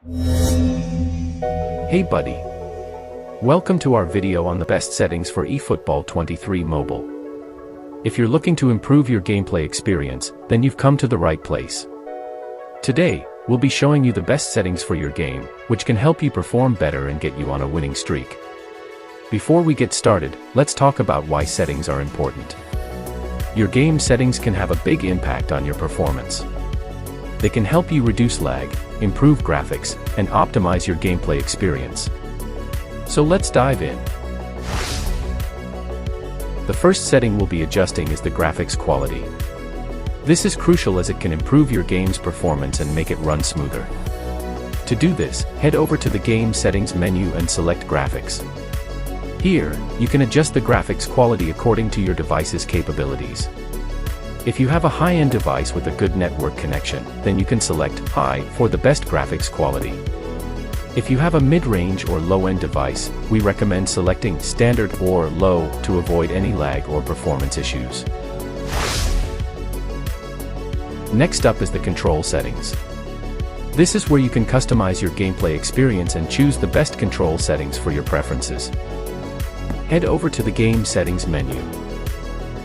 Hey buddy! Welcome to our video on the best settings for efootball 23 mobile. If you're looking to improve your gameplay experience, then you've come to the right place. Today, we'll be showing you the best settings for your game, which can help you perform better and get you on a winning streak. Before we get started, let's talk about why settings are important. Your game settings can have a big impact on your performance. They can help you reduce lag, improve graphics, and optimize your gameplay experience. So let's dive in. The first setting we'll be adjusting is the graphics quality. This is crucial as it can improve your game's performance and make it run smoother. To do this, head over to the Game Settings menu and select Graphics. Here, you can adjust the graphics quality according to your device's capabilities. If you have a high-end device with a good network connection, then you can select High for the best graphics quality. If you have a mid-range or low-end device, we recommend selecting Standard or Low to avoid any lag or performance issues. Next up is the control settings. This is where you can customize your gameplay experience and choose the best control settings for your preferences. Head over to the Game Settings menu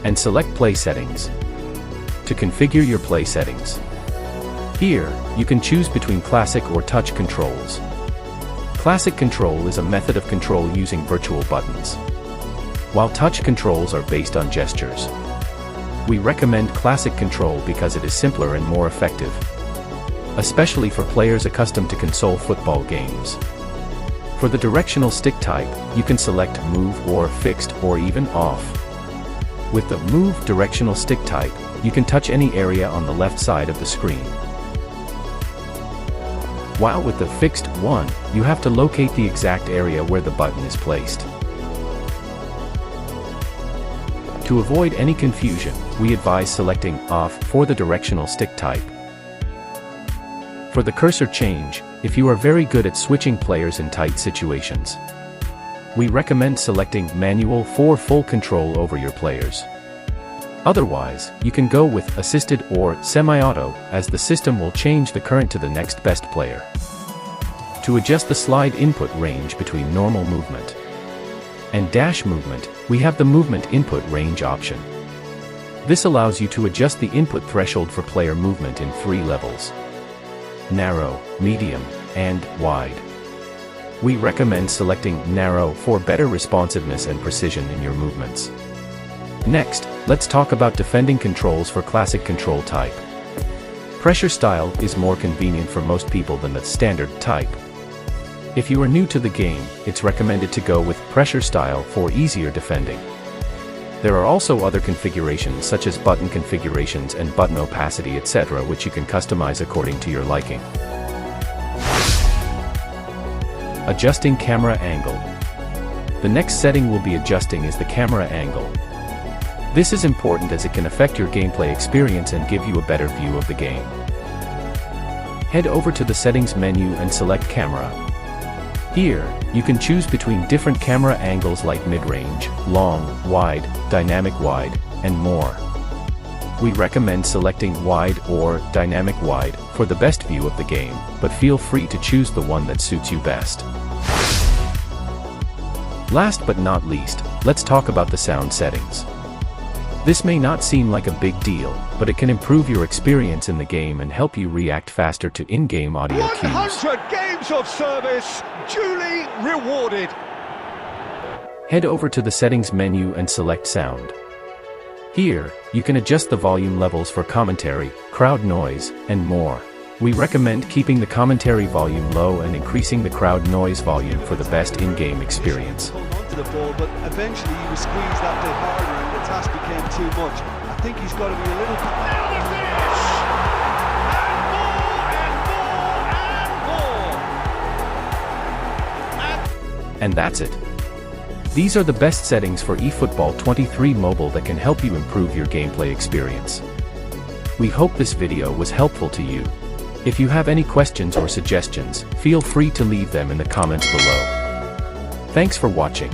and select Play Settings to configure your play settings. Here, you can choose between Classic or Touch controls. Classic control is a method of control using virtual buttons, while touch controls are based on gestures. We recommend Classic control because it is simpler and more effective, especially for players accustomed to console football games. For the directional stick type, you can select Move or Fixed or even Off. With the Move directional stick type, you can touch any area on the left side of the screen. While with the Fixed one, you have to locate the exact area where the button is placed. To avoid any confusion, we advise selecting Off for the directional stick type. For the cursor change, if you are very good at switching players in tight situations, we recommend selecting Manual for full control over your players. Otherwise, you can go with Assisted or Semi-Auto, as the system will change the current to the next best player. To adjust the slide input range between normal movement and dash movement, we have the Movement Input Range option. This allows you to adjust the input threshold for player movement in 3 levels: narrow, medium, and wide. We recommend selecting narrow for better responsiveness and precision in your movements. Next, let's talk about defending controls for Classic control type. Pressure style is more convenient for most people than the standard type. If you are new to the game, it's recommended to go with Pressure style for easier defending. There are also other configurations such as button configurations and button opacity, etc., which you can customize according to your liking. Adjusting camera angle. The next setting we'll be adjusting is the camera angle. This is important as it can affect your gameplay experience and give you a better view of the game. Head over to the Settings menu and select Camera. Here, you can choose between different camera angles like mid-range, long, wide, dynamic wide, and more. We recommend selecting Wide or Dynamic Wide for the best view of the game, but feel free to choose the one that suits you best. Last but not least, let's talk about the sound settings. This may not seem like a big deal, but it can improve your experience in the game and help you react faster to in-game audio cues. 100 games of service, duly rewarded. Head over to the Settings menu and select Sound. Here, you can adjust the volume levels for commentary, crowd noise, and more. We recommend keeping the commentary volume low and increasing the crowd noise volume for the best in-game experience. Hold on to the ball, but eventually he was squeezed that bit harder and the task became too much. I think he's got to be a little... And that's it. These are the best settings for efootball 23 mobile that can help you improve your gameplay experience. We hope this video was helpful to you. If you have any questions or suggestions, feel free to leave them in the comments below. Thanks for watching.